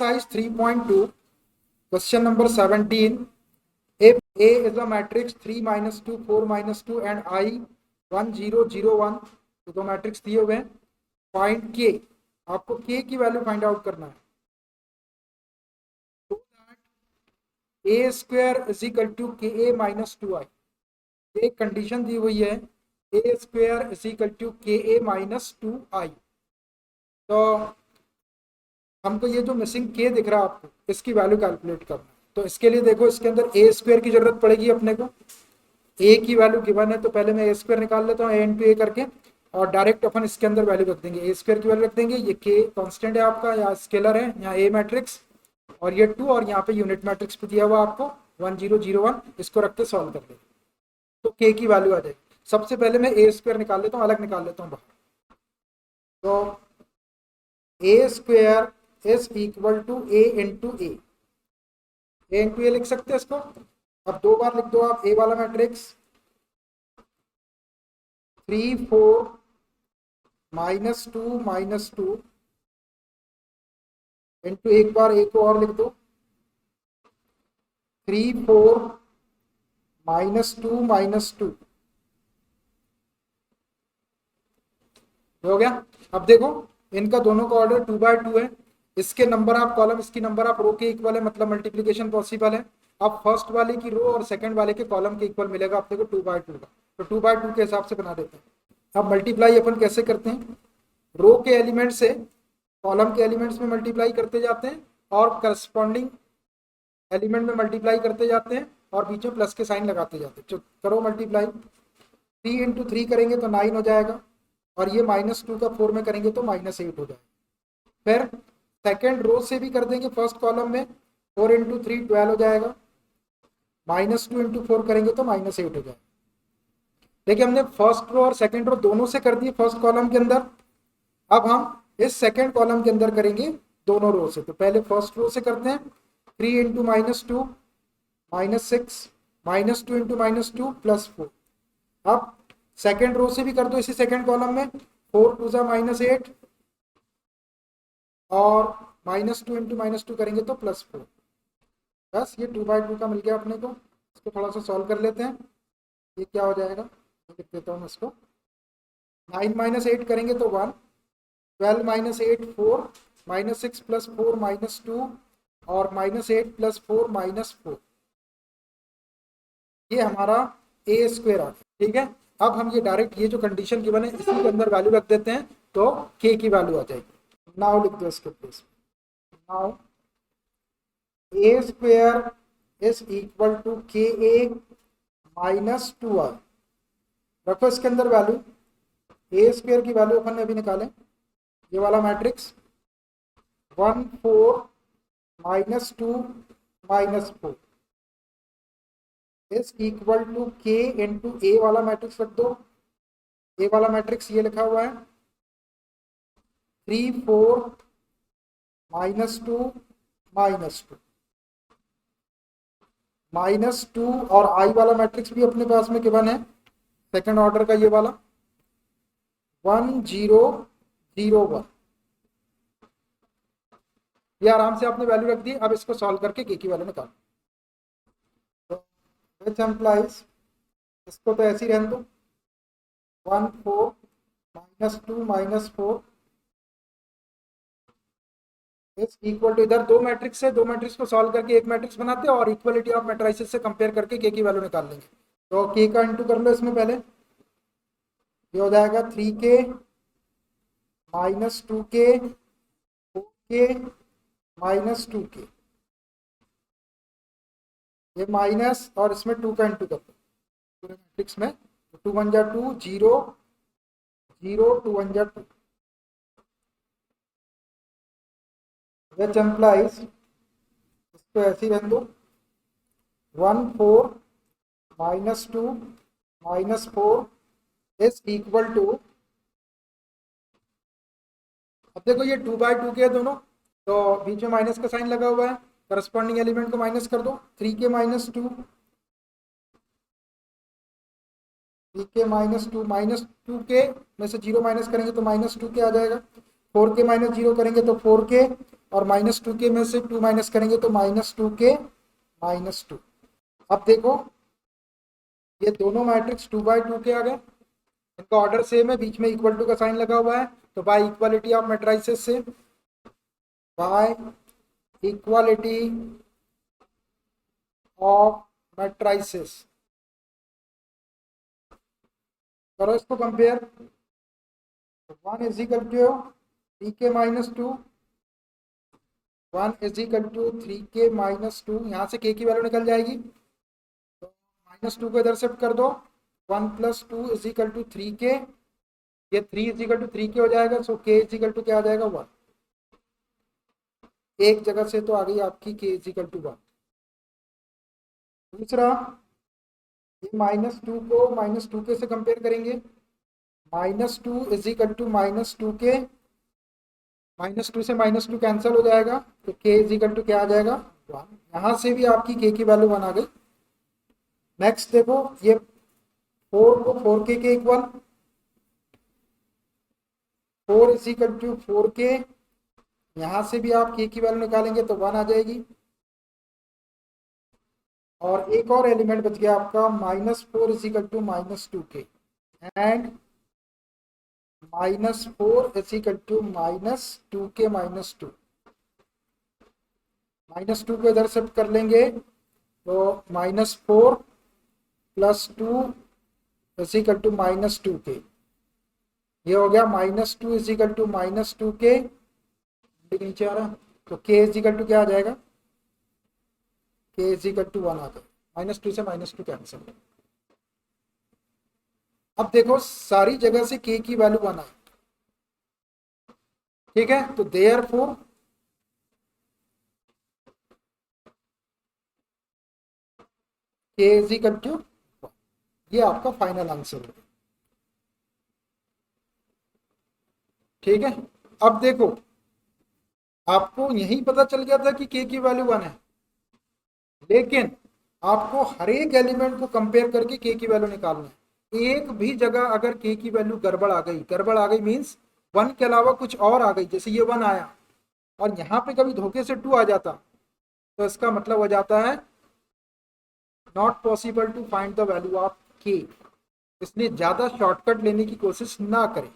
exercise 3.2 question number 17. If A is a matrix 3 minus 2 4 minus 2 and I 1 0 0 1, तो दो matrix दिए हुए हैं. फाइंड K, आपको K की वैल्यू फाइंड आउट करना है. तो that A square is equal to KA minus 2I. एक कंडीशन दी हुई है A square is equal to KA minus 2I. तो हमको ये जो मिसिंग K दिख रहा है आपको, इसकी वैल्यू कैलकुलेट करना है. तो इसके लिए देखो, इसके अंदर A स्क्वायर की जरूरत पड़ेगी अपने को. A की वैल्यू गिवन है तो पहले मैं A स्क्वायर निकाल लेता हूँ A इंटू A करके, और डायरेक्ट अपन इसके अंदर वैल्यू रख देंगे. A स्क्वायर की वैल्यू रख देंगे. ये K कांस्टेंट है आपका, या स्केलर है, यहाँ A मैट्रिक्स, और ये 2, और यहाँ पे यूनिट मैट्रिक्स पे दिया हुआ आपको 1 0 0 1. इसको रख के सॉल्व कर देंगे तो K की वैल्यू आ जाएगी. सबसे पहले मैं A स्क्वायर निकाल लेता हूँ, अलग निकाल लेता हूँ बाहर. तो A square is equal to A into A. A into A लिख सकते हैं इसको. अब दो बार लिख दो आप A वाला मैट्रिक्स 3 4 माइनस 2 माइनस 2 इंटू एक बार A को और लिख दो 3 4 माइनस 2 माइनस 2. हो गया. अब देखो, इनका दोनों का ऑर्डर 2 बाय 2 है. इसके नंबर ऑफ कॉलम, इसकी नंबर ऑफ रो के इक्वल है, मतलब मल्टीप्लिकेशन पॉसिबल है. अब फर्स्ट वाले की रो और सेकंड वाले के कॉलम के इक्वल मिलेगा अपने को 2 बाय 2 का. तो 2 बाय 2 के हिसाब से बना देते हैं. अब मल्टीप्लाई अपन कैसे करते हैं? रो के एलिमेंट से कॉलम के एलिमेंट्स में मल्टीप्लाई करते जाते हैं, और करस्पॉन्डिंग एलिमेंट में मल्टीप्लाई करते जाते हैं, और बीच में प्लस के साइन लगाते जाते हैं. करो मल्टीप्लाई. 3 इंटू 3 करेंगे तो 9 हो जाएगा, और ये -2 का 4 में करेंगे तो -8 हो जाएगा. फिर सेकेंड रो से भी कर देंगे फर्स्ट कॉलम में, 4 इंटू 3 12 हो जाएगा. -2 इंटू 4 करेंगे तो -8 हो जाएगा. देखिए, हमने फर्स्ट रो और सेकेंड रो दोनों से कर दिए फर्स्ट कॉलम के अंदर. अब हम इस सेकेंड कॉलम के अंदर करेंगे दोनों रो से. तो पहले फर्स्ट रो से करते हैं. 3 इंटू -2 -6, -2 इंटू -2 +4. अब सेकेंड रो से भी कर दो इसी सेकेंड कॉलम में. 4 2 -8, और -2 इंटू -2 करेंगे तो +4. बस ये 2 बाय 2 का मिल गया अपने को. इसको थोड़ा सा सॉल्व कर लेते हैं. ये क्या हो जाएगा, लिख देता हूँ इसको. 9 -8 करेंगे तो 1, 12 -8 4, -6 + 4 -2, और -8 + 4 -4. ये हमारा A स्क्वायर आ गया. ठीक है. अब हम ये डायरेक्ट ये जो कंडीशन की बने इसी के अंदर वैल्यू रख देते हैं, तो K की वैल्यू आ जाएगी. नाउ लिख दो इसके place. Now A square is equal to KA minus 2I. रखो इसके अंदर वैल्यू. A स्क्वायर की वैल्यू अपन ने अभी निकाले. ये वाला matrix 1 4 -2 -4 is equal to K into A वाला मैट्रिक्स रख दो. A वाला मैट्रिक्स ये लिखा हुआ है 3 4 -2 -2 और I वाला मैट्रिक्स भी अपने पास में गिवन है सेकंड ऑर्डर का, ये वाला 1 0 0 1. ये आराम से आपने वैल्यू रख दी. अब इसको सॉल्व करके K की वैल्यू निकालो. विच एम्प्लाइज, इसको तो ऐसे ही रहने दो. 1 4 -2 -4 इज इक्वल टू, इधर दो मैट्रिक्स है, दो मैट्रिक्स को सॉल्व करके एक मैट्रिक्स बनाते हैं, और इक्वलिटी ऑफ मैट्रिसेस से कंपेयर करके K की वैल्यू निकाल लेंगे. तो K का इंटू कर लो इसमें पहले. ये हो जाएगा 3K -2K 4K -2K. ये माइनस और इसमें 2 का इंटू कर दो पूरे मैट्रिक्स में. 2 1 जा 2 0 0 2 1 जा 2. which implies, इसको ऐसे ही रहने दो. 1 4 -2 -4 इज इक्वल टू, अब देखो ये 2 बाय 2 के दोनों, तो बीच में माइनस का साइन लगा हुआ है. करस्पॉन्डिंग एलिमेंट को माइनस कर दो. 3K -2 3K -2 -2K में से 0 माइनस करेंगे तो -2K आ जाएगा. 4K -0 करेंगे तो 4K, और -2k में से 2 माइनस करेंगे तो -2k -2। अब देखो ये दोनों मैट्रिक्स 2/2 के आ गए, इनका ऑर्डर सेम है, बीच में इक्वल टू का साइन लगा हुआ है, तो बाय इक्वालिटी ऑफ मैट्रिसेस से, बाय इक्वालिटी ऑफ मैट्रिसेस करो इसको compare. 1 is equal to 3k -2, 1 is equal to 3k -2, यहाँ से k की वैल्यू निकल जाएगी तो -2 को इधर शिफ्ट कर दो, 1 + 2 इज इक्वल टू 3k, ये 3 इज इक्वल टू 3k हो जाएगा, सो k इज इक्वल टू क्या आ जाएगा 1। एक जगह से तो आ गई आपकी k इज इक्वल टू 1। दूसरा ये -2 को -2k से कंपेयर करेंगे, -2 इज इक्वल टू -2k, -2 से -2 कैंसिल हो जाएगा तो k इज इक्वल टू क्या आ जाएगा 1। यहाँ से भी आपकी k की वैल्यू 1 आ गई। नेक्स्ट देखो ये 4 को 4k के equal, 4 is equal to 4k, यहाँ से भी आप k की वैल्यू निकालेंगे तो 1 आ जाएगी। और एक और एलिमेंट बच गया आपका -4 is equal to -2k and -4 is equal to -2k -2। -2 को इधर शिफ्ट कर लेंगे तो -4 + 2 इज इक्वल टू -2k, ये हो गया -2 इज इक्वल टू -2k, नीचे आ रहा तो k इज इक्वल टू क्या आ जाएगा, k इज इक्वल टू 1 आ जाएगा, -2 से -2 कैंसिल। अब देखो सारी जगह से k की वैल्यू 1 आई, ठीक है, तो therefore k is equal to, ये आपका फाइनल आंसर होगा। ठीक है, अब देखो आपको यही पता चल गया था कि k की वैल्यू 1 है, लेकिन आपको हर एक एलिमेंट को कंपेयर करके k की वैल्यू निकालना है। एक भी जगह अगर k की वैल्यू गड़बड़ आ गई मीन्स 1 के अलावा कुछ और आ गई, जैसे ये 1 आया और यहाँ पे कभी धोखे से 2 आ जाता तो इसका मतलब हो जाता है not possible to find the value of k। इसलिए ज़्यादा शॉर्टकट लेने की कोशिश ना करें।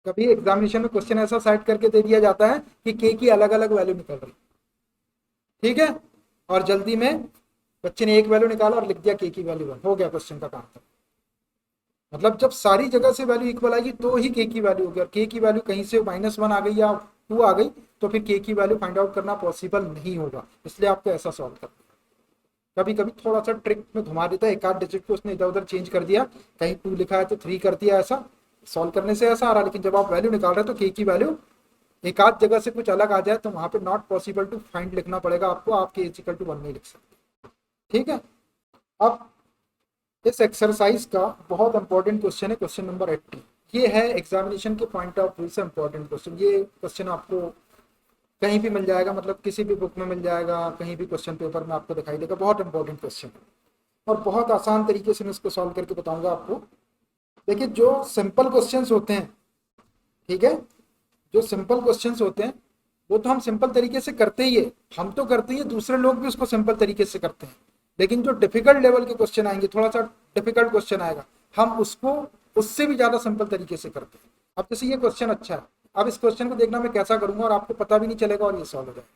कभी एग्जामिनेशन में क्वेश्चन ऐसा साइड करके दे दिया जाता है कि k की अलग अलग वैल्यू निकल रही, ठीक है, और जल्दी में बच्चे ने एक वैल्यू निकाला और लिख दिया k की वैल्यू 1, हो गया क्वेश्चन का काम। मतलब जब सारी जगह से वैल्यू इक्वल आएगी तो ही k की वैल्यू होगी, और k की वैल्यू कहीं से -1 आ गई या 2 आ गई तो फिर k की वैल्यू फाइंड आउट करना पॉसिबल नहीं होगा। इसलिए आपको ऐसा सॉल्व करना, कभी कभी थोड़ा सा ट्रिक में घुमा देता है, एक आध डिजिट को उसने इधर उधर चेंज कर दिया, कहीं 2 लिखा है तो 3 कर दिया, ऐसा सॉल्व करने से ऐसा आ रहा, लेकिन जब आप वैल्यू निकाल रहे हैं तो k की वैल्यू एक आध जगह से कुछ अलग आ जाए तो वहां पे नॉट पॉसिबल टू फाइंड लिखना पड़ेगा आपको, आप k इक्वल टू 1 नहीं लिख सकते। ठीक है, अब इस एक्सरसाइज का बहुत इंपॉर्टेंट क्वेश्चन है क्वेश्चन नंबर 80। ये है एग्जामिनेशन के पॉइंट ऑफ व्यू से इंपॉर्टेंट क्वेश्चन। ये क्वेश्चन आपको कहीं भी मिल जाएगा, मतलब किसी भी बुक में मिल जाएगा, कहीं भी क्वेश्चन पेपर में आपको दिखाई देगा। बहुत इंपॉर्टेंट क्वेश्चन है और बहुत आसान तरीके से मैं इसको सॉल्व करके बताऊंगा आपको। देखिए जो सिंपल क्वेश्चंस होते हैं, ठीक है, जो सिंपल क्वेश्चंस होते हैं वो तो हम सिंपल तरीके से करते ही है, हम तो करते ही है, दूसरे लोग भी उसको सिंपल तरीके से करते हैं। लेकिन जो डिफिकल्ट लेवल के क्वेश्चन आएंगे, थोड़ा सा डिफिकल्ट क्वेश्चन आएगा, हम उसको उससे भी ज्यादा सिंपल तरीके से करते हैं। अब जैसे ये क्वेश्चन अच्छा है, अब इस क्वेश्चन को देखना मैं कैसा करूंगा और आपको पता भी नहीं चलेगा और ये सॉल्व हो जाएगा।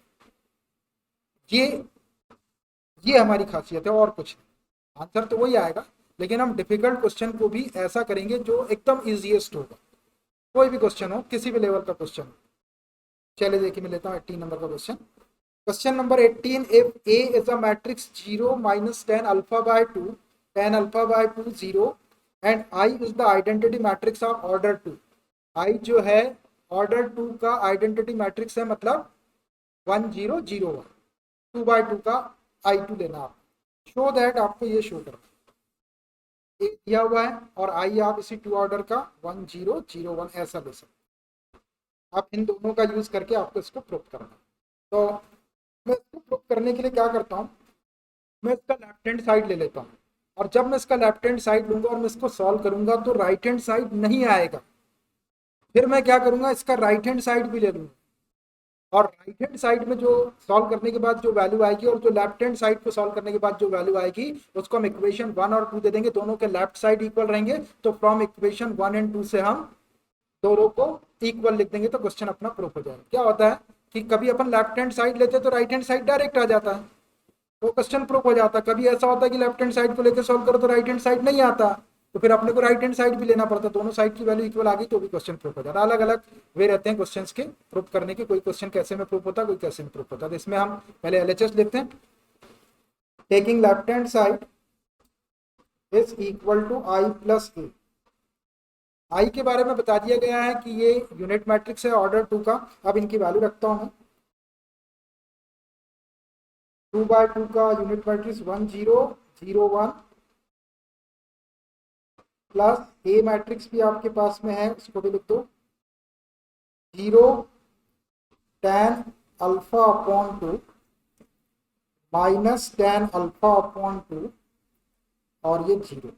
ये हमारी खासियत है और कुछ नहीं। आंसर तो वही आएगा, लेकिन हम डिफिकल्ट क्वेश्चन को भी ऐसा करेंगे जो एकदम इजीएस्ट होगा। कोई भी क्वेश्चन हो, किसी भी लेवल का क्वेश्चन हो। चलिए देखिए मैं लेता हूँ 18 नंबर का question. Question number 18, if A is a matrix 0 minus tan alpha by 2, tan alpha by 2 0 and I is the identity matrix of order 2, I जो है order 2 का identity matrix है, मतलब 1 0 0 1, 2 by 2 का I2 लेना आप। show that, आपको ये शो करना, A दिया हुआ है और I आप इसी 2 ऑर्डर का 1 0 0 1 ऐसा ले सकते। आप इन दोनों का यूज करके आपको इसको प्रूव करना। तो मैं इसको प्रूव करने के लिए क्या करता हूँ, मैं इसका लेफ्ट हैंड साइड ले लेता हूँ, और जब मैं इसका लेफ्ट हैंड साइड लूंगा और मैं इसको सॉल्व करूंगा तो राइट हैंड साइड नहीं आएगा। फिर मैं क्या करूंगा, इसका राइट हैंड साइड भी ले लूंगा। और राइट हैंड साइड में जो सॉल्व करने के बाद जो वैल्यू आएगी और जो लेफ्ट हैंड साइड को सॉल्व करने के बाद जो वैल्यू आएगी उसको हम इक्वेशन 1 और 2 दे देंगे, दोनों के लेफ्ट साइड इक्वल रहेंगे, तो फ्रॉम इक्वेशन 1 एंड 2 से हम दोनों को इक्वल लिख देंगे तो क्वेश्चन अपना प्रूफ हो जाएगा। क्या होता है कि कभी अपन लेफ्ट हैंड साइड लेते हैं तो राइट हैंड साइड डायरेक्ट आ जाता है, तो क्वेश्चन प्रूफ हो जाता है। कभी ऐसा होता है कि लेफ्ट हैंड साइड को लेकर सॉल्व करो तो राइट हैंड साइड नहीं आता, तो फिर अपने को राइट हैंड साइड भी लेना पड़ता है, दोनों साइड की वैल्यू इक्वल आ गई तो भी क्वेश्चन प्रूफ हो जाता है। अलग अलग वे रहते हैं क्वेश्चंस के प्रूफ करने के, कोई क्वेश्चन कैसे में प्रूफ होता है, कोई कैसे में प्रूफ होता है। तो इसमें हम पहले एलएचएस लेते हैं। Taking left hand side is equal to I plus A. I के बारे में बता दिया गया है कि ये यूनिट मैट्रिक्स है ऑर्डर 2 का। अब इनकी वैल्यू रखता हूं मैं, 2/2 का यूनिट मैट्रिक्स 1 0 0 1 प्लस ए मैट्रिक्स भी आपके पास में है, उसको भी लिख दो 0 tan alpha upon 2 minus tan alpha upon 2 और ये 0।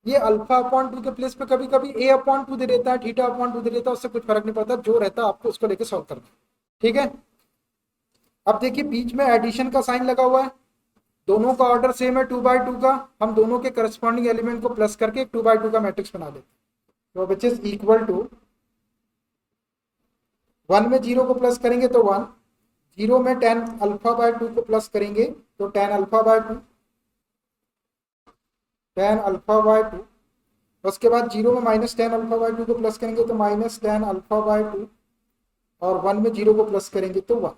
ये अल्फा अपॉन 2 के प्लेस पे कभी कभी ए अपॉन 2 दे देता है, थीटा अपॉन 2 दे देता है, उससे कुछ फर्क नहीं पड़ता, जो रहता है आपको उसको लेके सॉल्व करना। ठीक है, अब देखिए बीच में एडिशन का साइन लगा हुआ है, दोनों का ऑर्डर सेम है 2/2 का, हम दोनों के करस्पॉन्डिंग एलिमेंट को प्लस करके 2/2 का मैट्रिक्स बना देते हैं, तो विच इज इक्वल टू 1 में 0 को प्लस करेंगे तो 1, 0 में tan अल्फा बाय 2 को प्लस करेंगे तो tan alpha by 2, tan alpha by 2, उसके बाद 0 में माइनस tan अल्फा बाय 2 को प्लस करेंगे तो माइनस tan अल्फा बाय 2, और 1 में 0 को प्लस करेंगे तो 1।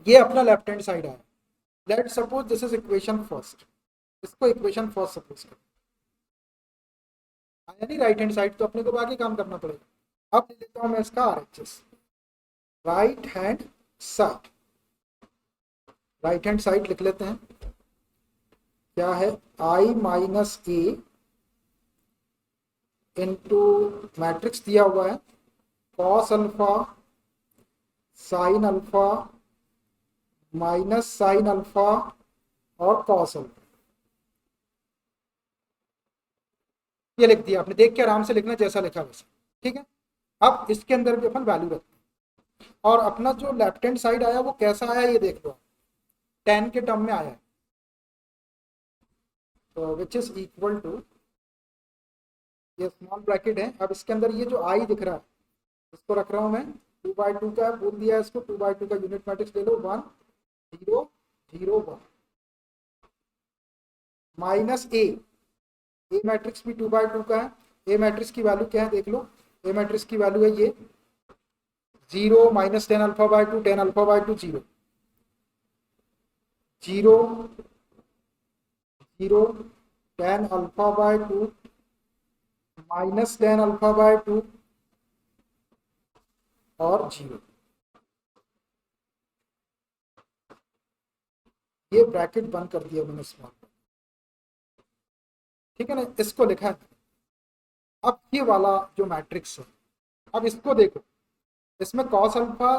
ये अपना लेफ्ट हैंड साइड आया। Let suppose this is equation first, इसको इक्वेशन फर्स्ट सपोज कर आया नहीं राइट हैंड साइड, तो अपने को बाकी काम करना पड़ेगा। अब ले लेता हूं मैं इसका RHS, right hand side. Right hand side लिख लेते हैं, क्या है आई माइनस ए इंटू मैट्रिक्स दिया हुआ है cos alpha sine alpha minus sin alpha और कॉस अल्फा। ये लिख दिया आपने, देख के आराम से लिखना जैसा लिखा वैसा। ठीक है, अब इसके अंदर भी अपन वैल्यू रखते हैं, और अपना जो लेफ्ट हैंड साइड आया वो कैसा आया ये देख लो, 10 के टर्म में आया है, तो विच इज इक्वल टू, ये स्मॉल ब्रैकेट है, अब इसके अंदर ये जो आई दिख रहा है इसको रख रहा हूं मैं 2/2 का, बोल दिया है इसको 2/2 का यूनिट मैट्रिक्स ले लो 1 0 0 1 माइनस ए मैट्रिक्स भी 2/2 का है। ए मैट्रिक्स की वैल्यू क्या है देख लो, ए मैट्रिक्स की वैल्यू है ये 0 minus tan alpha by 2 tan alpha by 2 0 0 0 tan alpha by 2 minus tan alpha by 2 और 0। ये ब्रैकेट बंद कर दिया मैंने स्मॉल, ठीक है ना, इसको लिखा है। अब ये वाला जो मैट्रिक्स है, अब इसको देखो, इसमें cos alpha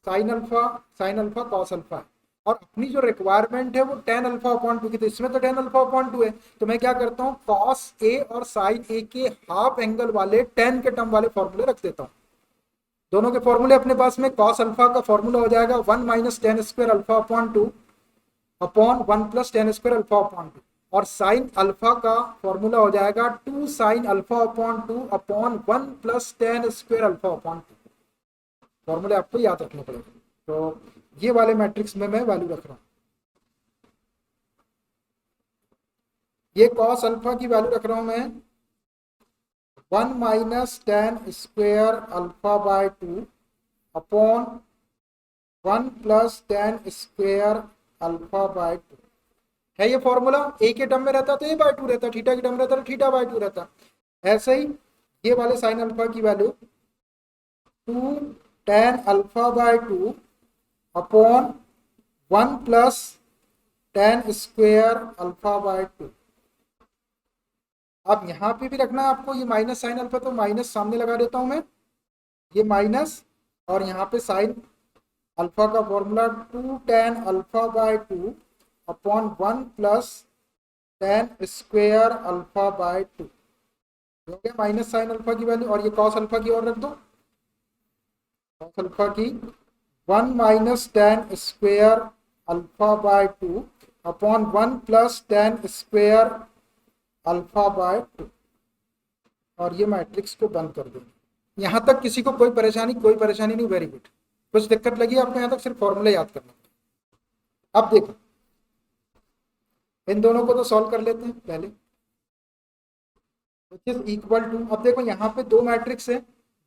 sign alpha cos alpha है, और अपनी जो रिक्वायरमेंट है वो tan अल्फा अपॉन 2 की, तो इसमें तो tan अल्फा अपॉन 2 है, तो मैं क्या करता हूँ कॉस ए और साइन ए के हाफ एंगल वाले tan के टर्म वाले फॉर्मूले रख देता हूँ। दोनों के फॉर्मूले अपने पास में, कॉस अल्फा का फॉर्मूला हो जाएगा 1 minus tan square alpha upon 2 upon 1 plus tan square alpha upon 2, और साइन अल्फा का फॉर्मूला हो जाएगा 2 sine alpha upon 2 upon 1 plus tan square alpha upon 2। फॉर्मूले आपको याद रखने पड़ेगा। तो ये वाले मैट्रिक्स में मैं वैल्यू रख रहा हूँ, ये कॉस अल्फा की वैल्यू रख रहा हूँ मैं 1 minus tan square alpha by 2 upon 1 plus tan square alpha by 2 है। ये फॉर्मूला ए के टर्म में रहता तो ए बाय 2 रहता, थीटा के टर्म में रहता तो थीटा बाय 2 रहता। ऐसे ही ये वाले साइन अल्फा की value 2 tan alpha by 2 upon 1 plus tan square alpha by 2। अब यहाँ पे भी रखना है आपको, ये माइनस साइन अल्फा तो माइनस सामने लगा देता हूं मैं, ये माइनस, और यहाँ पे साइन अल्फा का formula 2 tan alpha by 2 upon 1 plus tan square alpha by 2। हो गया माइनस साइन अल्फा की वैल्यू, और ये कॉस अल्फा की और रख दो, कॉस अल्फा की 1 minus ten square alpha bye 2 upon 1 plus ten square alpha bye 2, और ये मैट्रिक्स को बंद कर देंगे। यहां तक किसी को कोई परेशानी? कोई परेशानी नहीं, वेरी गुड। कुछ दिक्कत लगी आपको यहां तक? सिर्फ फॉर्मूला याद करना। अब देखो इन दोनों को तो सॉल्व कर लेते हैं पहले, विच इज इक्वल टू, अब देखो यहाँ पे दो मैट्रिक्स है,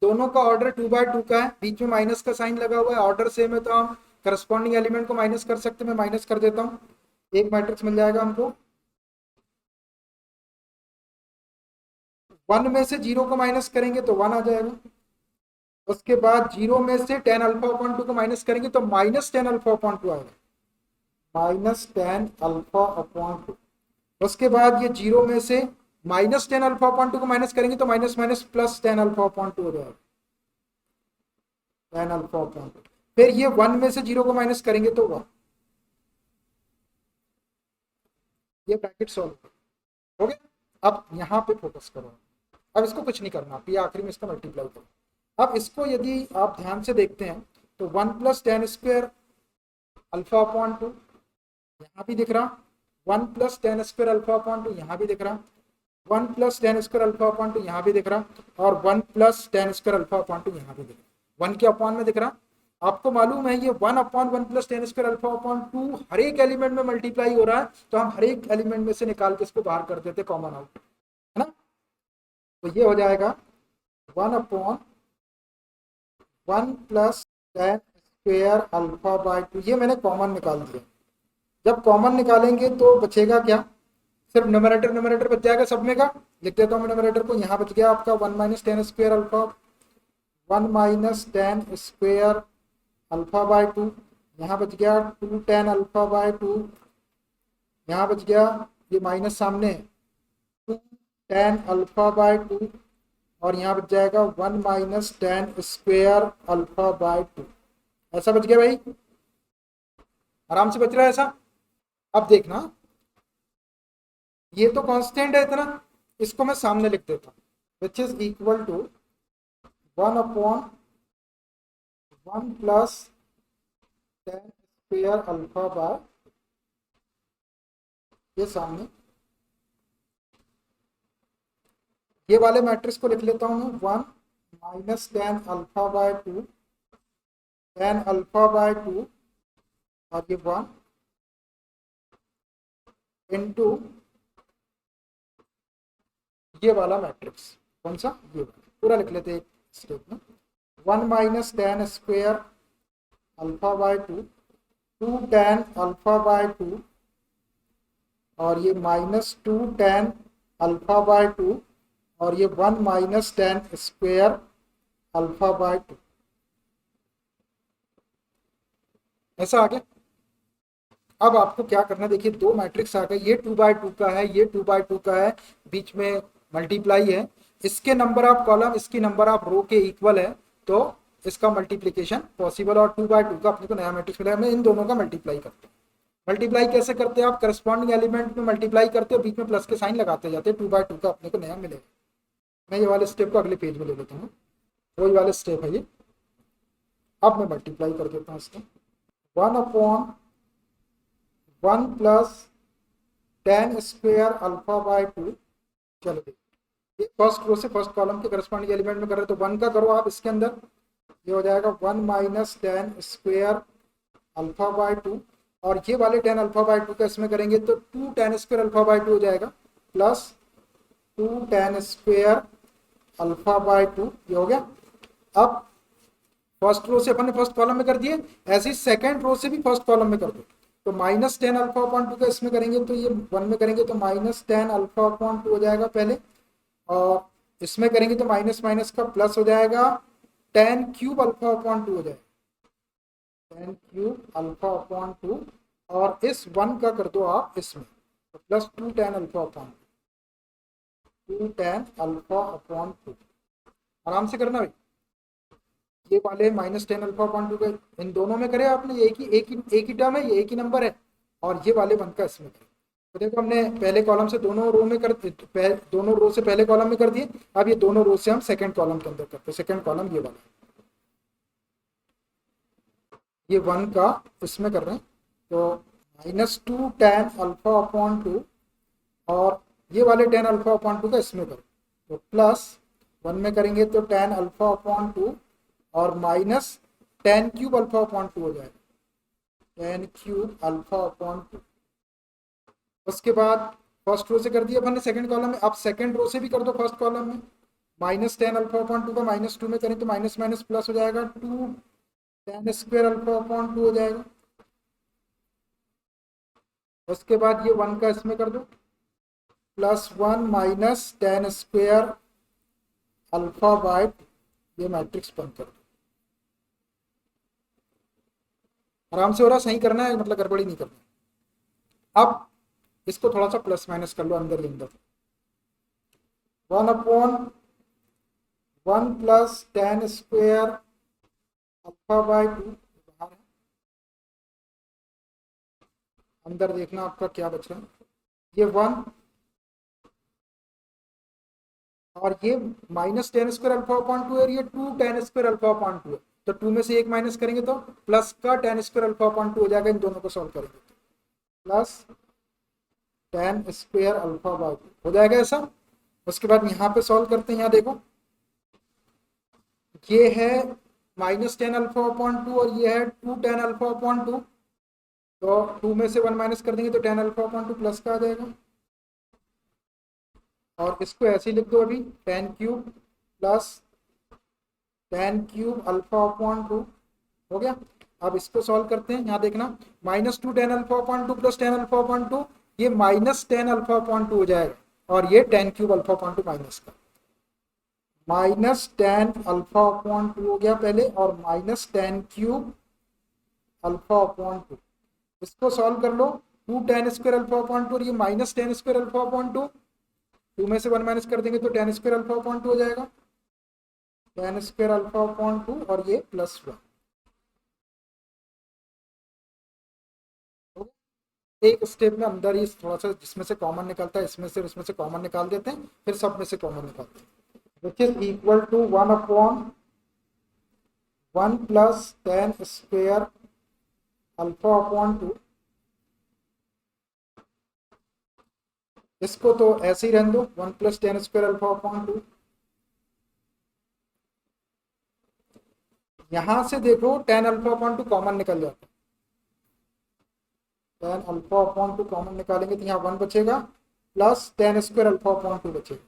दोनों का ऑर्डर 2 by 2 का है, बीच में माइनस का साइन लगा हुआ है, ऑर्डर सेम है तो हम करस्पॉन्डिंग एलिमेंट को माइनस कर सकते हैं। मैं माइनस कर देता हूँ, एक मैट्रिक्स मिल जाएगा हमको। 1 में से 0 को माइनस करेंगे तो 1 आ जाएगा, उसके बाद 0 में से टेन अल्फा अपॉन 2 को माइनस करेंगे तो माइनस टेन अल्फा अपॉन 2 आएगा, माइनस टेन अल्फा अपॉन 2। उसके बाद ये 0 में से माइनस टेन अल्फा अपॉन 2 को माइनस करेंगे तो minus minus plus tan alpha upon 2 हो जाएगा, टेन अल्फा अपॉन 2। फिर ये 1 में से 0 को माइनस करेंगे तो 1, ये ब्रैकेट सॉल्व हो गया। अब यहाँ पे फोकस करो, अब इसको कुछ नहीं करना, ये आखिरी में इसका मल्टीप्लाई करो। अब इसको यदि आप ध्यान से देखते हैं तो 1 plus ten square alpha upon 2 यहाँ भी दिख रहा, 1 plus ten square alpha upon 2 यहाँ भी दिख रहा, 1 plus ten square alpha upon 2 यहाँ भी दिख रहा, और 1 plus ten square alpha upon 2 यहाँ भी दिख रहा, 1 के अपॉन में दिख रहा। आपको मालूम है ये 1 upon 1 plus ten square alpha upon 2 हर एक एलिमेंट में मल्टीप्लाई हो रहा है, तो हम हर एक एलिमेंट में से निकाल के इसको बाहर कर देते कॉमन आउट, है ना। तो ये हो जाएगा 1 upon 1 plus ten square alpha bye 2, ये मैंने कॉमन निकाल दिया। जब कॉमन निकालेंगे तो बचेगा क्या? सिर्फ न्यूमरेटर न्यूमरेटर बच जाएगा सब में का, लिख देता हूँ मैं न्यूमरेटर को। यहाँ बच गया आपका 1 minus ten square alpha, 1 minus ten square alpha bye 2, यहाँ बच गया 2 टेन अल्फा बाय 2, यहाँ बच गया ये माइनस सामने 2 टेन अल्फा बाय 2, और यहाँ बच जाएगा 1 minus ten square alpha bye 2। ऐसा बच गया भाई, आराम से बच रहा है ऐसा। अब देखना ये तो कांस्टेंट है इतना, इसको मैं सामने लिख देता हूँ, which is equal to 1 upon 1 plus ten square alpha by, ये सामने ये वाले मैट्रिक्स को लिख लेता हूँ मैं, 1 minus tan alpha by 2, tan alpha by 2, और ये 1 इंटू ये वाला मैट्रिक्स, कौन सा? ये वाला पूरा लिख लेते एक स्टेप में, 1 minus ten square alpha bye 2, 2 tan alpha by 2, और ये माइनस 2 टेन अल्फा बाय 2, और ये 1 minus ten square alpha bye 2, ऐसा आ गया। अब आपको क्या करना, देखिए दो मैट्रिक्स आ गए, ये 2 by 2 का है, ये 2 by 2 का है, बीच में मल्टीप्लाई है, इसके नंबर ऑफ कॉलम इसकी नंबर ऑफ रो के इक्वल है, तो इसका मल्टीप्लिकेशन पॉसिबल, और 2 by 2 का अपने को नया मैट्रिक्स मिला, हमने इन दोनों का मल्टीप्लाई करते हैं। मल्टीप्लाई कैसे करते हैं आप? करस्पॉन्डिंग एलिमेंट में मल्टीप्लाई करते हो, बीच में प्लस के साइन लगाते जाते हैं, 2 by 2 का अपने को नया मिलेगा। मैं ये वाले स्टेप को अगले पेज में ले लेता हूँ, वही वाले स्टेप है ये। अब मैं मल्टीप्लाई कर देता हूँ इसको, 1 upon 1 plus ten square alpha bye 2, चलो ये फर्स्ट रो से फर्स्ट कॉलम के करस्पॉन्डिंग एलिमेंट में कर रहे, तो 1 का करो आप इसके अंदर, ये हो जाएगा 1 minus ten square alpha bye 2, और ये वाले टेन अल्फा बाय 2 का इसमें करेंगे तो 2 टेन स्क्वेयर अल्फा बाय 2 हो जाएगा, plus 2 ten square alpha bye 2, ये हो गया। अब फर्स्ट रो से अपन ने फर्स्ट कॉलम में कर दिए, ऐसे ही सेकंड रो से भी फर्स्ट कॉलम में कर दो, तो माइनस टेन अल्फा अपॉन 2 का इसमें करेंगे तो ये 1 में करेंगे तो माइनस टेन अल्फा अपॉन 2 हो जाएगा पहले, और इसमें करेंगे तो माइनस माइनस का प्लस हो जाएगा, टेन क्यूब अल्फा अपॉन 2 हो जाएगा, टेन क्यूब अल्फा अपॉन 2, और इस 1 का कर दो आप इसमें, तो plus 2 tan alpha upon 2 tan alpha upon 2। आराम से करना भाई, ये वाले माइनस टेन अल्फा अपॉन 2 का इन दोनों में करे आपने, एक ही टर्म है, ये एक ही नंबर है, और ये वाले 1 का इसमें करे, तो देखो हमने पहले कॉलम से दोनों रो में दोनों रो से पहले कॉलम में कर दिए। अब ये दोनों रो से हम सेकंड कॉलम के अंदर करते हैं। सेकंड कॉलम ये वाला, ये 1 का इसमें कर रहे हैं, तो -2 tan अल्फा अपॉन 2, और ये वाले tan अल्फा अपॉन 2 का इसमें करो, तो +1 में करेंगे तो tan अल्फा अपॉन 2 और minus tan cube alpha upon 2 हो जाएगा, tan क्यूब अल्फा अपॉन 2। उसके बाद फर्स्ट रो से कर दिया हमने सेकंड कॉलम में, अब सेकंड रो से भी कर दो फर्स्ट कॉलम में। -tan अल्फा अपॉन 2 का -2 में करें तो माइनस माइनस प्लस हो जाएगा, 2 tan स्क्वायर अल्फा अपॉन 2 हो जाएगा। उसके बाद ये 1 का इसमें कर दो, +1 minus tan square alpha by, ये मैट्रिक्स बंद कर दो। आराम से हो रहा, सही करना है, मतलब गड़बड़ी नहीं करना। अब इसको थोड़ा सा प्लस माइनस कर लो अंदर ही अंदर, 1/1 plus tan square alpha by 2 बाहर है, अंदर देखना आपका क्या बच रहा है, ये 1 और ये -tan स्क्वायर अल्फा अपॉन 2 है, ये 2 tan स्क्वायर अल्फा अपॉन 2 है, तो 2 में से एक माइनस करेंगे तो प्लस का tan स्क्वायर अल्फा अपॉन 2 हो जाएगा। इन दोनों को सॉल्व करेंगे तो plus tan square alpha by 2 हो जाएगा ऐसा। उसके बाद यहाँ पे सॉल्व करते हैं, यहाँ देखो ये है -tan अल्फा अपॉन 2 और ये है 2 tan अल्फा अपॉन 2, तो 2 में से 1 माइनस कर देंगे तो tan अल्फा अपॉन 2 प्लस का आ जाएगा, और इसको ऐसे ही लिख दो अभी, tan cube plus tan cube alpha upon 2 हो गया। अब इसको सॉल्व करते हैं, यहाँ देखना -2 tan alpha upon 2 plus tan alpha upon 2, ये -tan अल्फा अपॉन 2 हो जाएगा, और ये tan cube alpha upon 2 minus का, -tan अल्फा अपॉन 2 हो गया पहले, और -tan क्यूब अल्फा अपॉन 2। इसको सॉल्व कर लो, 2 tan स्क्वायर अल्फा अपॉन 2 और ये -tan स्क्वायर अल्फा अपॉन 2, 2 में से 1 माइनस कर देंगे तो tan स्क्वायर अल्फा अपॉन 2 हो जाएगा, tan स्क्वायर अल्फा अपॉन 2 और ये +1। एक स्टेप में अंदर ही थोड़ा सा जिसमें से कॉमन निकलता है इसमें से, उसमें से कॉमन निकाल देते हैं, फिर सब में से कॉमन निकालते हैं, which is equal to 1/1 plus tan square alpha upon 2। इसको तो ऐसे ही रहने दो, 1 plus tan square alpha upon 2। यहां से देखो tan अल्फा अपॉन 2 कॉमन निकल जाता है, tan अल्फा अपॉन 2 कॉमन निकालेंगे तो यहाँ 1 बचेगा, plus tan square alpha upon 2 बचेगा।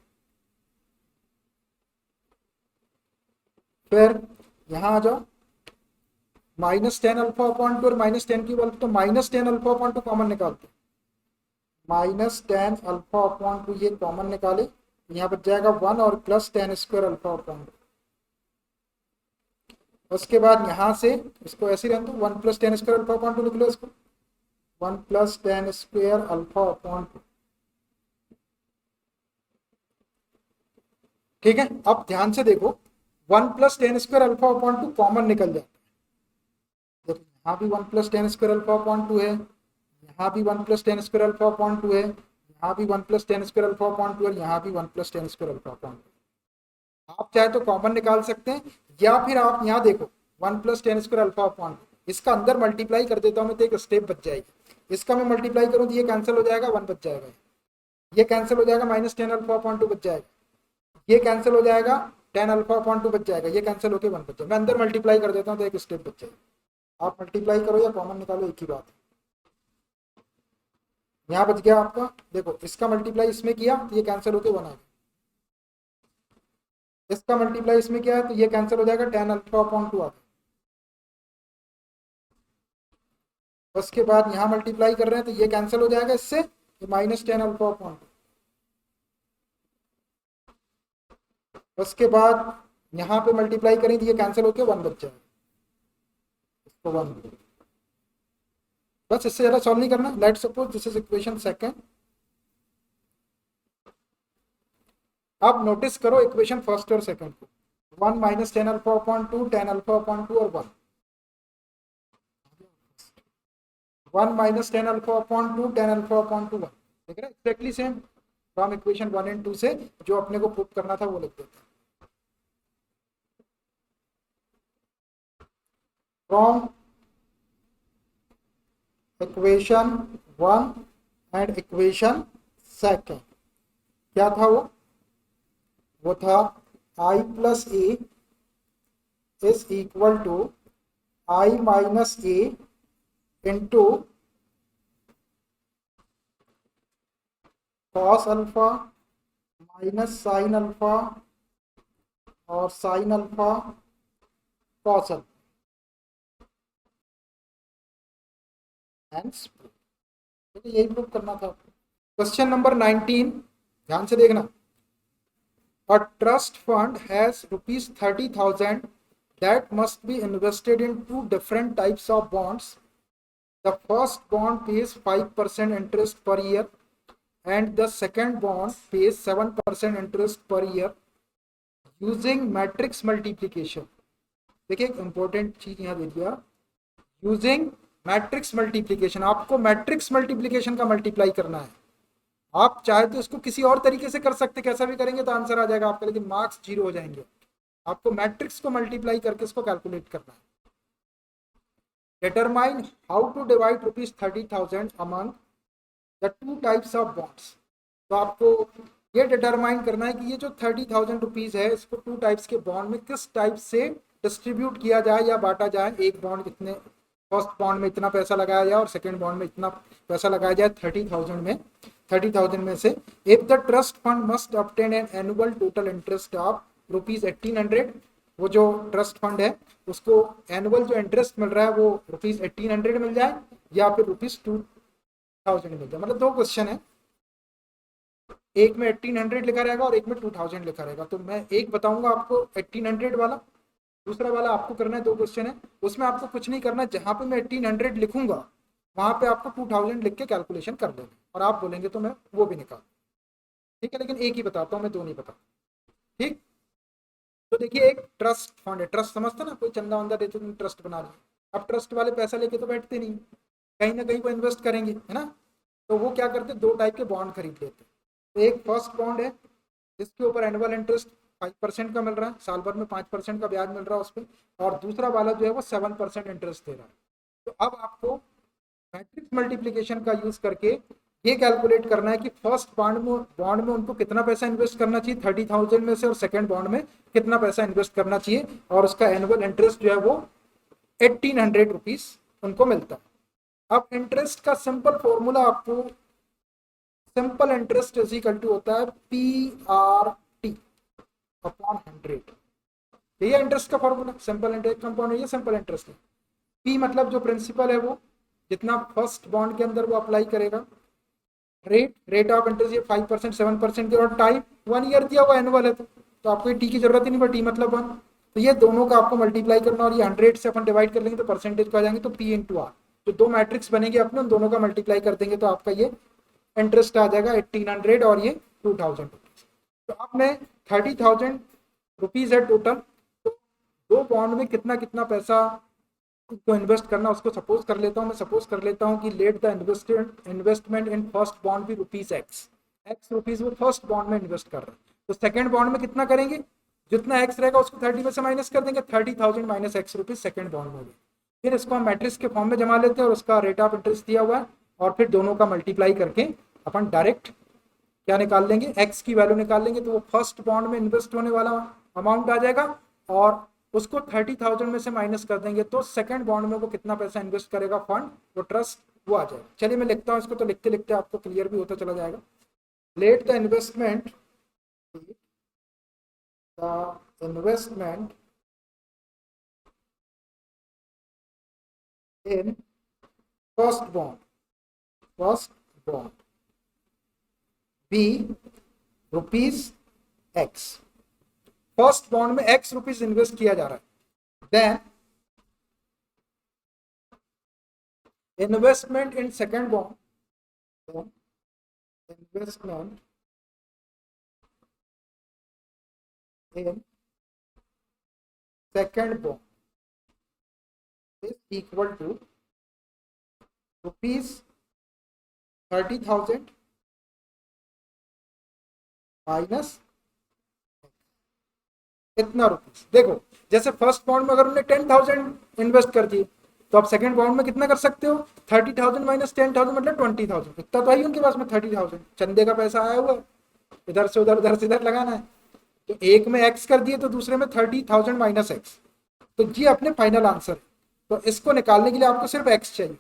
फिर यहाँ आ जाओ, -tan अल्फा अपॉन 2 और -tan क्यूब अल्फा, तो -tan अल्फा अपॉन 2 कॉमन निकालते हैं, -tan अल्फा अपॉन 2 ये कॉमन निकाले, यहाँ बच जाएगा 1 और plus tan square alpha upon 2। उसके बाद यहाँ से इसको ऐसे रहने दो, 1 plus tan square alpha upon 2 लिख लो इसको, 1 plus tan square alpha upon 2। ठीक है, अब ध्यान से देखो, 1 plus tan square alpha upon 2 common निकल जाता है, देखो यहाँ भी 1 plus tan square alpha upon 2 है, यहाँ भी 1 plus tan square alpha upon 2 है, यहाँ भी 1 plus tan square alpha upon 2 है, यहाँ भी 1 plus tan square alpha upon 2। आप चाहे तो कॉमन निकाल सकते हैं, या फिर आप यहाँ देखो 1 plus tan square alpha upon 2, इसका अंदर मल्टीप्लाई कर देता हूँ मैं तो एक स्टेप बच जाएगी, इसका मैं मल्टीप्लाई करूँ तो ये कैंसिल हो जाएगा, 1 बच जाएगा, ये कैंसिल हो जाएगा, -tan अल्फा अपॉन 2 बच जाएगा, ये कैंसिल हो जाएगा, tan अल्फा अपॉन 2 बच जाएगा, ये कैंसिल होकर 1 बच जाएगा। मैं अंदर मल्टीप्लाई कर देता हूँ तो एक स्टेप बच जाएगा, आप मल्टीप्लाई करो या कॉमन निकालो एक ही बात है। यहाँ बच गया आपका, देखो इसका मल्टीप्लाई इसमें किया तो ये कैंसिल होकर 1 आ गया, इसका मल्टीप्लाई इसमें किया है तो ये कैंसिल हो जाएगा, tan अल्फा अपॉन 2 आ गया। उसके बाद यहाँ मल्टीप्लाई कर रहे हैं तो ये कैंसिल हो जाएगा इससे, ये -tan अल्फा अपॉन 2। उसके बाद यहाँ पे मल्टीप्लाई करें तो ये कैंसिल होकर 1 बच जाएगा, इसको 1, बस इससे ज़्यादा सॉल्व नहीं करना। Let suppose this is equation second. अब नोटिस करो इक्वेशन फर्स्ट और सेकंड को, 1 minus tan alpha upon 2, tan alpha upon 2 और 1, 1 minus tan alpha upon 2, tan alpha upon 2 1। देख रहे exactly same from equation 1 and 2 से जो अपने को प्रूव करना था वो लिख देते हैं। From equation 1 and equation second क्या था वो था I plus A is equal to I minus A into cos alpha minus sin alpha और sin alpha cos alpha and यही प्रूव करना था। क्वेश्चन नंबर 19 ध्यान से देखना। A trust fund has rupees 30,000 that must be invested in two different types of bonds. The first bond pays 5% interest per year and the second bond pays 7% interest per year using matrix multiplication. देखिए एक important चीज यहाँ दे दिया, using matrix multiplication. आपको matrix multiplication का multiply करना है। आप चाहे तो इसको किसी और तरीके से कर सकते, कैसा भी करेंगे तो आंसर आ जाएगा आपका, लेकिन मार्क्स 0 हो जाएंगे। आपको मैट्रिक्स को मल्टीप्लाई करके इसको कैलकुलेट करना है। Determine how to divide ₹30,000 among the two types of bonds. तो आपको ये डिटरमाइन करना है कि ये जो ₹30,000 है इसको टू टाइप्स के बॉन्ड में किस टाइप से डिस्ट्रीब्यूट किया जाए या बांटा जाए। एक बॉन्ड इतने, फर्स्ट बॉन्ड में इतना पैसा लगाया जाए और सेकेंड बॉन्ड में इतना पैसा लगाया जाए 30,000 में से। If the trust fund must obtain an annual total interest of ₹1,800, वो जो ट्रस्ट फंड है उसको एनुअल जो इंटरेस्ट मिल रहा है वो ₹1,800 मिल जाए या फिर ₹2,000 मिल जाए। मतलब दो क्वेश्चन है, एक में 1800 लिखा रहेगा और एक में 2000 लिखा रहेगा। तो मैं एक बताऊंगा आपको 1800 वाला, दूसरा वाला आपको करना है। दो क्वेश्चन है, उसमें आपको कुछ नहीं करना है। जहां पे मैं 1800 लिखूंगा वहां पे आपको 2000 लिख के कैलकुलेशन कर देंगे और आप बोलेंगे तो मैं वो भी निकाल, ठीक है। लेकिन एक ही बताता हूँ मैं, दो नहीं बताता, ठीक। तो देखिए एक ट्रस्ट फंड है, ट्रस्ट समझते ना, कोई चंदा वंदा देते तो ट्रस्ट बना लिया। अब ट्रस्ट वाले पैसा लेके तो बैठते नहीं, कहीं ना कहीं वो इन्वेस्ट करेंगे, है ना। तो वो क्या करते, दो टाइप के बॉन्ड खरीद लेते। तो एक फर्स्ट बॉन्ड है जिसके ऊपर एनुअल इंटरेस्ट 5% का मिल रहा है, साल भर में 5% का ब्याज मिल रहा है उस पर, और दूसरा वाला जो है वो 7% इंटरेस्ट दे रहा है। तो अब आपको मैट्रिक्स मल्टीप्लिकेशन का यूज करके ये कैलकुलेट करना है कि फर्स्ट बॉन्ड में उनको कितना पैसा इन्वेस्ट करना चाहिए 30,000 में से, और सेकंड बॉन्ड में कितना पैसा इन्वेस्ट करना चाहिए, और उसका एनुअल इंटरेस्ट जो है वो 1800 रुपीज उनको मिलता है। अब इंटरेस्ट का सिंपल फॉर्मूला आपको, simple interest is equal to होता है PRT अपॉन 100। ये इंटरेस्ट का फॉर्मूला, सिंपल इंटरेस्ट कंपाउंड है, ये सिंपल इंटरेस्ट है। P मतलब जो प्रिंसिपल है वो जितना फर्स्ट बॉन्ड के अंदर वो अप्लाई करेगा, रेट ऑफ इंटरेस्ट ये 5% 7% की, और टाइम 1 ईयर दिया हुआ एनुअल है, तो आपको ये टी की जरूरत ही नहीं पड़ी, मतलब 1। तो ये दोनों का आपको मल्टीप्लाई करना, और ये 100 से अपन डिवाइड कर लेंगे तो परसेंटेज को आ जाएंगे, तो P इंटू आर, जो दो मैट्रिक्स बनेंगे अपने उन दोनों का मल्टीप्लाई कर देंगे तो आपका ये इंटरेस्ट आ जाएगा 1800 और ये 2000 रुपीज। तो अब मैं 30,000 रुपीज है टोटल, तो दो बॉन्ड में कितना कितना पैसा को इन्वेस्ट करना उसको सपोज कर लेता हूँ। मैं सपोज कर लेता हूँ कि late the investment in first bond भी एक्स रुपीज वो फर्स्ट बॉन्ड में इन्वेस्ट कर रहे हैं। तो सेकंड बॉन्ड में कितना करेंगे, जितना एक्स रहेगा उसको 30 में से माइनस कर देंगे, 30,000 minus x rupees second bond में। फिर इसको हम मैट्रिक्स के फॉर्म में जमा लेते हैं और उसका रेट ऑफ इंटरेस्ट दिया हुआ है, और फिर दोनों का मल्टीप्लाई करके अपन डायरेक्ट क्या निकाल लेंगे, एक्स की वैल्यू निकाल लेंगे। तो वो फर्स्ट बॉन्ड में इन्वेस्ट होने वाला अमाउंट आ जाएगा, और उसको 30,000 में से माइनस कर देंगे तो सेकंड बॉन्ड में वो कितना पैसा इन्वेस्ट करेगा फंड, वो ट्रस्ट, वो आ जाएगा। चलिए मैं लिखता हूँ इसको, तो लिखते लिखते आपको क्लियर भी होता चला जाएगा। Let the investment in first bond be ₹X। First bond में X रुपीज इन्वेस्ट किया जा रहा है, then investment in second bond, investment in second bond is equal to ₹30,000 minus इतना रुपीज। देखो जैसे फर्स्ट बॉन्ड में अगर उन्होंने 10,000 इन्वेस्ट कर दिए तो आप सेकंड बॉन्ड में कितना कर सकते हो, 30,000 माइनस 10,000 मतलब 20,000। इतना तो है ही उनके पास में 30,000 चंदे का पैसा आया हुआ है, इधर से उधर उधर से इधर लगाना है। तो एक में एक्स कर दिए तो दूसरे में 30,000 माइनस एक्स। तो ये अपने फाइनल आंसर है। तो इसको निकालने के लिए आपको सिर्फ एक्स चाहिए।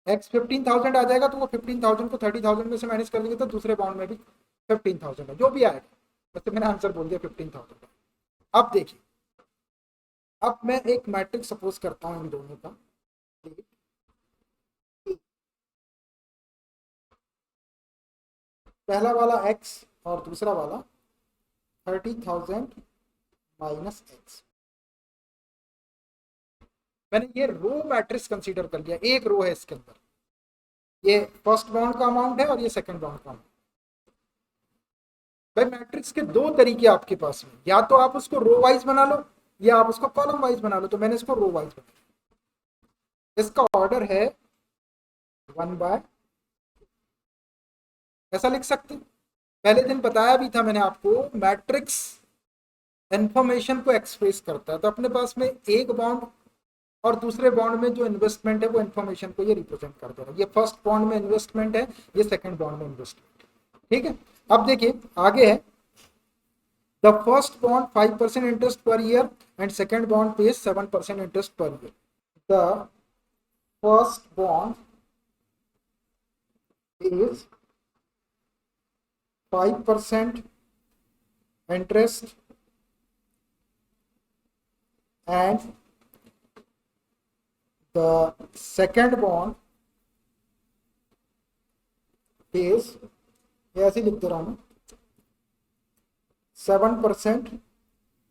एक्स 15,000 आ जाएगा तो वो 15,000 को 30,000 में से माइनस कर देंगे तो दूसरे बॉन्ड में भी 15,000 है, जो भी आएगा। वैसे मैंने आंसर बोल दिया 15,000। अब देखिए, अब मैं एक मैट्रिक्स सपोज करता हूं इन दोनों का। पहला वाला एक्स और दूसरा वाला 30,000 माइनस एक्स। मैंने ये रो मैट्रिक्स कंसीडर कर लिया, एक रो है इसके अंदर, ये फर्स्ट बाउंड का अमाउंट है और ये सेकंड बाउंड का अमाउंट। भाई मैट्रिक्स के दो तरीके आपके पास में, या तो आप उसको रो वाइज बना लो या आप उसको कॉलम वाइज बना लो। तो मैंने इसको रो वाइज बनाया। इसका ऑर्डर है 1/, ऐसा लिख सकते हैं। पहले दिन बताया भी था मैंने आपको, मैट्रिक्स इंफॉर्मेशन को एक्सप्रेस करता है। तो अपने पास में एक बॉन्ड और दूसरे बॉन्ड में जो इन्वेस्टमेंट है वो इन्फॉर्मेशन को ये रिप्रेजेंट कर दे रहा है। ये फर्स्ट बॉन्ड में इन्वेस्टमेंट है, ये सेकंड बॉन्ड में इन्वेस्टमेंट। ठीक है, अब देखिए आगे है, the first bond 5% interest per year and second bond page 7% interest per year. The first bond is 5% interest and the second bond is, ऐसे लिख दे रहा हूं, 7%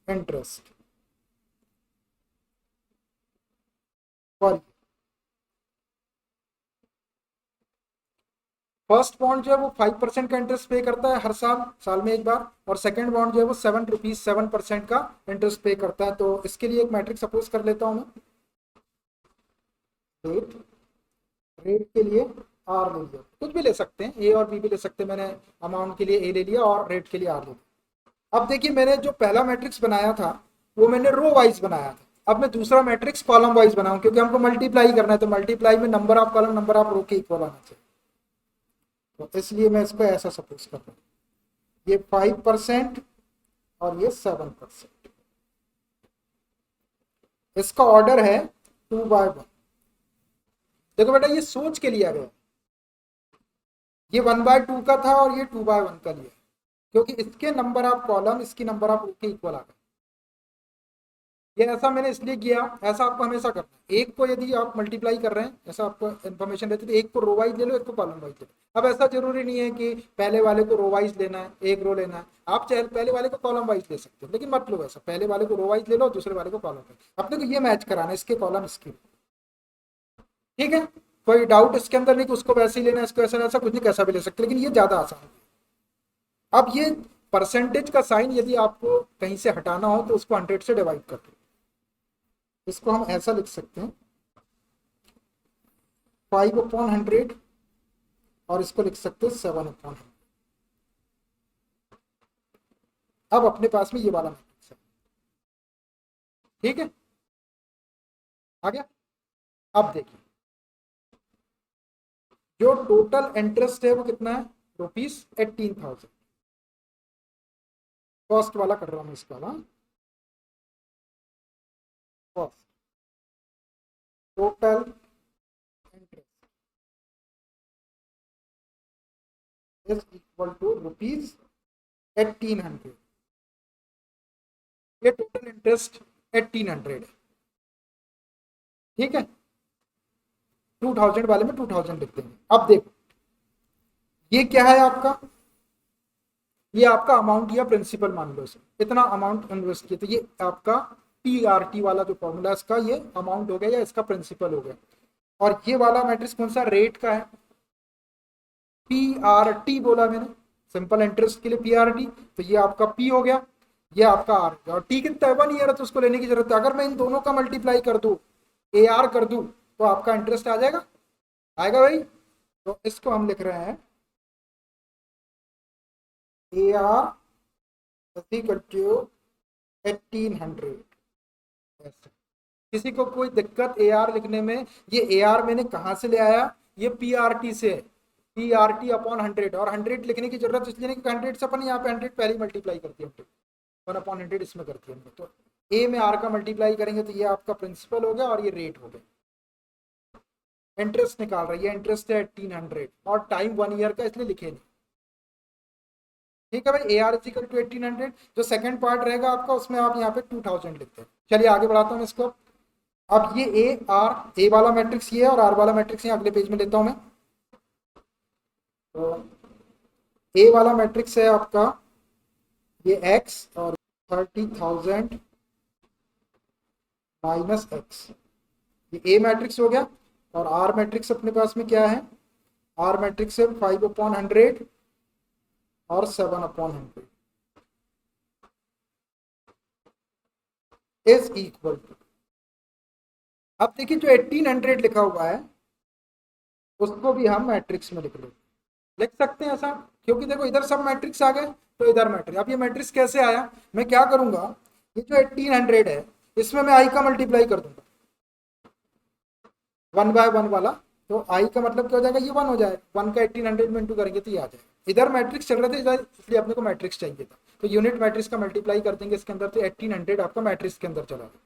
इंटरेस्ट पर। फर्स्ट बॉन्ड जो है वो 5% का इंटरेस्ट पे करता है हर साल, साल में एक बार, और सेकंड बॉन्ड जो है वो 7% का इंटरेस्ट पे करता है। तो इसके लिए एक मैट्रिक्स सपोज कर लेता हूं मैं। रेट, रेट के लिए आर ले लिया, कुछ भी ले सकते हैं, ए और बी भी ले सकते हैं। मैंने अमाउंट के लिए ए ले लिया और रेट के लिए आर ले लिया। अब देखिए मैंने जो पहला मैट्रिक्स बनाया था वो मैंने रो वाइज बनाया था। अब मैं दूसरा मैट्रिक्स कॉलम वाइज बनाऊं, क्योंकि हमको मल्टीप्लाई करना है। तो मल्टीप्लाई में number of column number of row के इक्वल आना चाहिए। तो इसलिए मैं इसको ऐसा सपोज कर रहा हूँ, ये 5% और ये 7%। इसका ऑर्डर है 2/1। देखो बेटा ये सोच के लिया गया, ये 1/2 का था और ये 2/1 का लिया, क्योंकि इसके नंबर ऑफ कॉलम इसकी नंबर ऑफ रो के इक्वल आ गए। ये ऐसा मैंने इसलिए किया, ऐसा आपको हमेशा करना है। एक को यदि आप मल्टीप्लाई कर रहे हैं, ऐसा आपको इन्फॉर्मेशन रहती है, तो एक को रो वाइज ले लो, एक को कॉलम वाइज ले लो। अब ऐसा जरूरी नहीं है कि पहले वाले को रो वाइज लेना है, एक रो लेना है। आप चाहे पहले वाले को कॉलम वाइज ले सकते हो, लेकिन मत लो ऐसा, पहले वाले को रो वाइज ले लो, दूसरे वाले को कॉलम वाइज। अपने को ये मैच कराना है, इसके कॉलम इसकी। ठीक है, कोई डाउट इसके अंदर नहीं कि उसको वैसे ही लेना है, इसको ऐसा ऐसा कुछ नहीं, कैसा भी ले सकते, लेकिन ये ज्यादा आसान है। अब ये परसेंटेज का साइन यदि आपको कहीं से हटाना हो तो उसको 100 से डिवाइड कर दो। इसको हम ऐसा लिख सकते हैं 5/100, और इसको लिख सकते हैं 7/100। अब अपने पास में ये वाला मैट्रिक्स है। ठीक है, आ गया। अब देखिए जो टोटल इंटरेस्ट है वो कितना है, ₹18,000। फर्स्ट वाला कर रहा हूं इसका वाला, first total interest is equal to ₹1800। ये टोटल इंटरेस्ट 1800 है। ठीक है, 2000 वाले में 2000 लिख देंगे। अब देखो ये क्या है आपका, ये आपका अमाउंट या प्रिंसिपल मान लो, इसे इतना अमाउंट इन्वेस्ट किया। तो ये आपका PRT वाला जो फॉर्मूला इसका, ये अमाउंट हो गया या इसका प्रिंसिपल हो गया। और ये वाला मैट्रिक्स कौन सा, रेट का है, PRT बोला मैंने, सिंपल इंटरेस्ट के लिए PRT। तो ये आपका P हो गया, ये आपका R हो गया। और T कितना है, 1 ईयर है, तो उसको लेने की जरूरत है। अगर मैं इन दोनों का मल्टीप्लाई कर दूं, AR कर दूं, तो आपका इंटरेस्ट आ जाएगा, आएगा भाई। तो इसको हम लिख रहे हैं AR इक्वल टू 1800। ऐसे किसी को कोई दिक्कत ए आर लिखने में? ये ए आर मैंने कहाँ से ले आया? ये पी आर टी से, पी आर टी अपॉन 100। और 100 लिखने की जरूरत इसलिए नहीं कि 100 से अपन यहाँ पे 100 पहले ही मल्टीप्लाई करती है, 1/100 इसमें करती है। तो ए में आर का मल्टीप्लाई करेंगे तो ये आपका प्रिंसिपल हो गया और ये रेट हो गया। इंटरेस्ट निकाल रही है, इंटरेस्ट है 1800 और टाइम 1 ईयर का, इसलिए लिखे नहीं। ठीक है भाई, ए आर इजिकल टू 1800। जो सेकंड पार्ट रहेगा आपका उसमें आप यहाँ पे 2000 लिखते हैं। चलिए आगे बढ़ाता हूँ इसको। अब ये ए वाला मैट्रिक्स ये है और आर वाला मैट्रिक्स ये अगले पेज में लेता हूँ मैं। तो ए वाला मैट्रिक्स है आपका ये एक्स और 30,000 माइनस एक्स, ये ए मैट्रिक्स हो गया। और आर मैट्रिक्स अपने पास में क्या है? आर मैट्रिक्स है 5/100 और 7/100 इज इक्वल टू। अब देखिए जो 1800 लिखा हुआ है उसको भी हम मैट्रिक्स में लिख सकते हैं ऐसा, क्योंकि देखो इधर सब मैट्रिक्स आ गए तो इधर मैट्रिक्स। अब ये मैट्रिक्स कैसे आया? मैं क्या करूंगा, ये जो 1800 है इसमें मैं आई का मल्टीप्लाई कर दूंगा 1/1 वाला। तो आई का मतलब क्या हो जाएगा? ये 1 हो जाएगा। 1 का 1800 में इंटू करेंगे तो ये आ जाएगा। इधर मैट्रिक्स चल रहे थे इसलिए अपने को मैट्रिक्स चाहिए था, तो यूनिट मैट्रिक्स का मल्टीप्लाई कर देंगे इसके अंदर, तो 1800 आपका मैट्रिक्स के अंदर चला गया।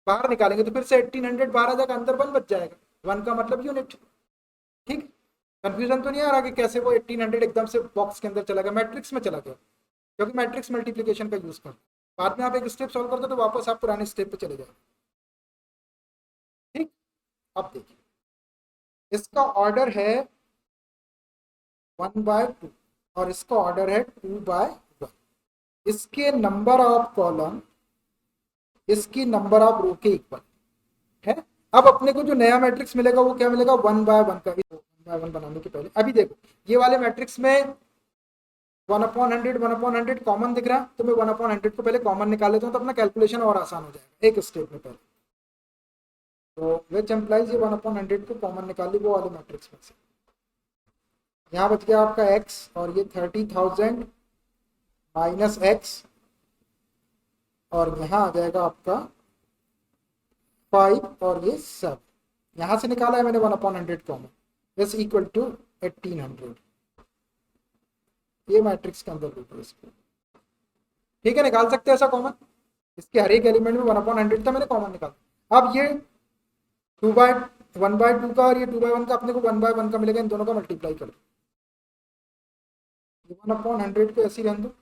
बाहर निकालेंगे तो फिर से 1800 बाहर आ जाएगा, अंदर 1 बच जाएगा। 1 का मतलब यूनिट। ठीक, कंफ्यूजन तो नहीं आ रहा कि कैसे वो 1800 एकदम से बॉक्स के अंदर चला गया, मैट्रिक्स में चला गया, क्योंकि मैट्रिक्स मल्टीप्लिकेशन का यूज कर। बाद में आप एक स्टेप सॉल्व करते तो वापस आप पुराने स्टेप पे चले जाए। ठीक, अब देखिए इसका ऑर्डर है 1/2 और इसका ऑर्डर है 2/1। इसके नंबर ऑफ कॉलम इसकी नंबर ऑफ रो के इक्वल है। अब अपने को जो नया मैट्रिक्स मिलेगा वो क्या मिलेगा? 1/1 का। 1/1 बनाने के पहले अभी देखो ये वाले मैट्रिक्स में 1/100 1/100 कॉमन दिख रहा है, तो मैं 1/100 को पहले कॉमन निकाल लेता हूँ तो अपना कैलकुलेशन और आसान हो जाएगा एक स्टेप में पहले। तो विच एम्प्लाइज ये 1/100 को कॉमन निकाल ली वो वाले मैट्रिक्स में से। यहाँ बच गया आपका x और ये 30,000 माइनस एक्स, और यहाँ आ जाएगा आपका 5 और ये 7। यहाँ से निकाला है मैंने 1/100 कॉमन इज इक्वल टू 1800। ये मैट्रिक्स के अंदर रूप है इसको। ठीक है, निकाल सकते हैं ऐसा कॉमन। इसके हर एक एलिमेंट में 1/100 था, मैंने कॉमन निकाला। अब ये 1/2 का और ये 2/1 का अपने को 1/1 का मिलेगा, इन दोनों का मल्टीप्लाई कर दो। 1/100 को ऐसे ही रहने दो,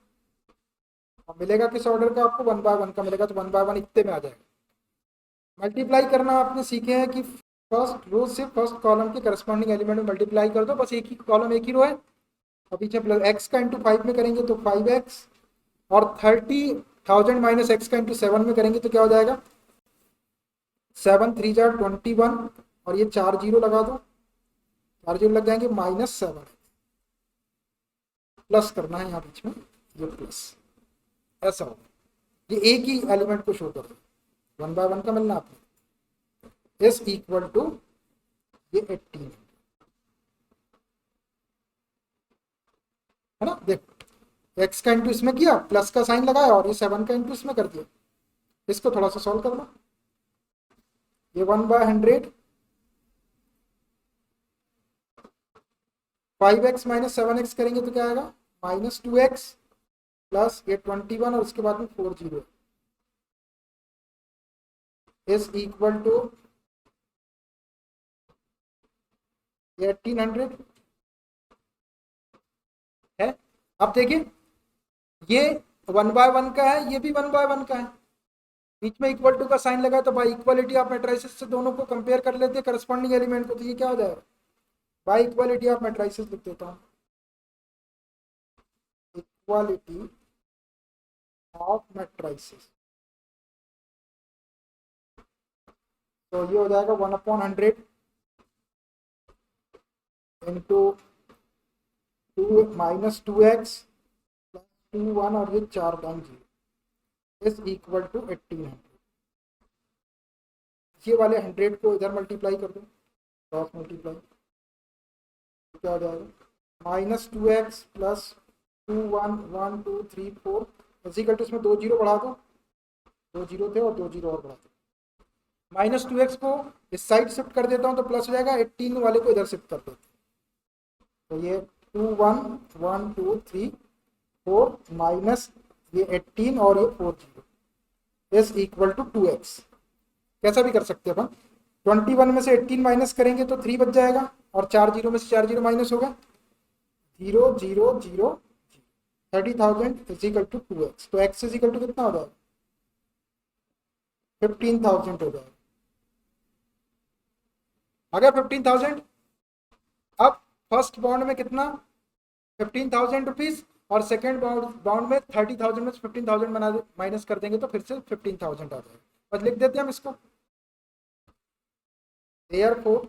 और मिलेगा किस ऑर्डर का आपको? 1/1 का मिलेगा, तो 1/1 इतने में आ जाएगा। मल्टीप्लाई करना आपने सीखे हैं कि फर्स्ट रो से फर्स्ट कॉलम के करस्पॉन्डिंग एलिमेंट में मल्टीप्लाई कर दो, बस एक ही कॉलम एक ही रो है। और पीछे प्लस एक्स का इंटू 5 में करेंगे तो 5x, और 30,000 माइनस एक्स का इंटू 7 में करेंगे तो क्या हो जाएगा? 7 3 जा 21, और ये 4 जीरो लगा दो, 4 जीरो लग जाएंगे, -7 प्लस करना है यहाँ बीच में, ये प्लस ऐसा होगा। ये एक ही एलिमेंट को शो कर दो, 1/1 का मिलना आपने इज इक्वल टू ये 18 है ना। देखो x का इंटू इसमें किया, प्लस का साइन लगाया, और ये 7 का इंटू इसमें कर दिया। इसको थोड़ा सा सॉल्व कर लो। ये 1/100 5x माइनस 7x करेंगे तो क्या आएगा? -2x प्लस ये 21 और उसके बाद में 4 जीरो इज इक्वल टू 1800 है। अब देखिए ये 1/1 का है, ये भी 1/1 का है, बीच में इक्वल टू का साइन लगा, तो बाई इक्वालिटी आप मैट्रिसेस से दोनों को कंपेयर कर लेते हैं करस्पॉन्डिंग एलिमेंट को, तो ये क्या हो जाएगा? बाई इक्वालिटी ऑफ मैट्रिसेस लिख देता हूँ, इक्वालिटी ऑफ मैट्रिसेस। तो ये हो जाएगा 1/100 इंटू 2 माइनस 2x प्लस 21 और ये 4 डाउन 0 इज इक्वल टू 1800। ये वाले 100 को इधर मल्टीप्लाई कर दो, क्रॉस मल्टीप्लाई, क्या हो जाएगा? -2x प्लस 2 1 1 2 3 4 इजिकल टू इसमें 2 जीरो बढ़ा दो, 2 जीरो थे और 2 जीरो और बढ़ा दो। -2x को इस साइड शिफ्ट कर देता हूँ तो प्लस हो जाएगा, 18 वाले को इधर शिफ्ट कर देते तो ये 2 1 1 2 3 4 माइनस ये 18 और ये 4 zero is equal to 2x। कैसा भी कर सकते हैं अपन, 21 में से 18 माइनस करेंगे तो 3 बच जाएगा और 4 जीरो में से 4 जीरो माइनस होगा, 0 0 0 30,000 इज इक्वल टू 2x। तो x इज इक्वल टू कितना हो जाएगा, 15,000 हो जाएगा। आ गया 15,000। अब फर्स्ट बॉन्ड में कितना 15,000 रुपीज और सेकेंड बॉन्ड में 30,000 में 15,000 माइनस कर देंगे तो फिर से 15,000 आ जाएगा। बस लिख देते हैं हम इसको, airport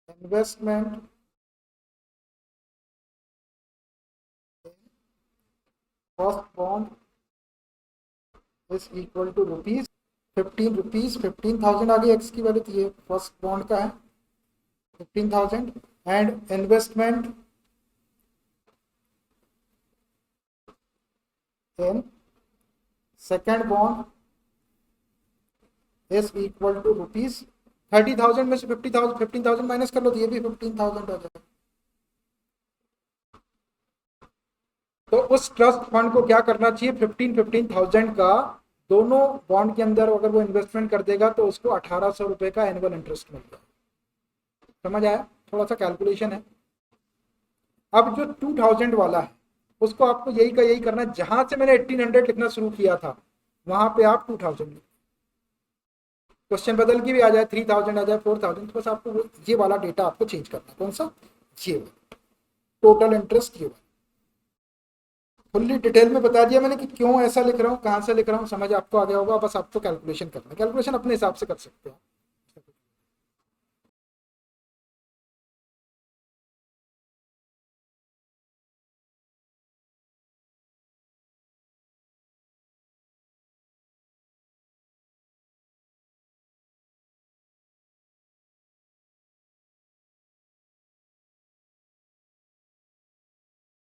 investment first bond is equal to rupees 15,000 आ गई, एक्स की वैल्यू थी, ये फर्स्ट बॉन्ड का है 15,000 and investment in second bond is equal to rupees 30,000 में से 15,000 माइनस कर लो तो ये भी 15,000 आ जाएगा। तो उस ट्रस्ट फंड को क्या करना चाहिए, 15,000 का दोनों बॉन्ड के अंदर अगर वो इन्वेस्टमेंट कर देगा तो उसको 1,800 रुपए का एनुअल इंटरेस्ट मिल जाएगा। समझ आया, थोड़ा सा कैलकुलेशन है। अब जो 2,000 वाला है उसको आपको यही का यही करना है, जहां से मैंने 1,800 लिखना शुरू किया था वहां पे आप 2,000 लिखो। क्वेश्चन बदल के भी आ जाए 3,000 आ जाए 4,000 तो बस आपको ये वाला डेटा आपको चेंज करना है। कौन सा, ये टोटल इंटरेस्ट, ये फुल्ली डिटेल में बता दिया मैंने कि क्यों ऐसा लिख रहा हूँ, कहाँ से लिख रहा हूँ, समझ आपको आ गया होगा। बस आपको कैलकुलेशन करना है, कैलकुलेशन अपने हिसाब से कर सकते हो।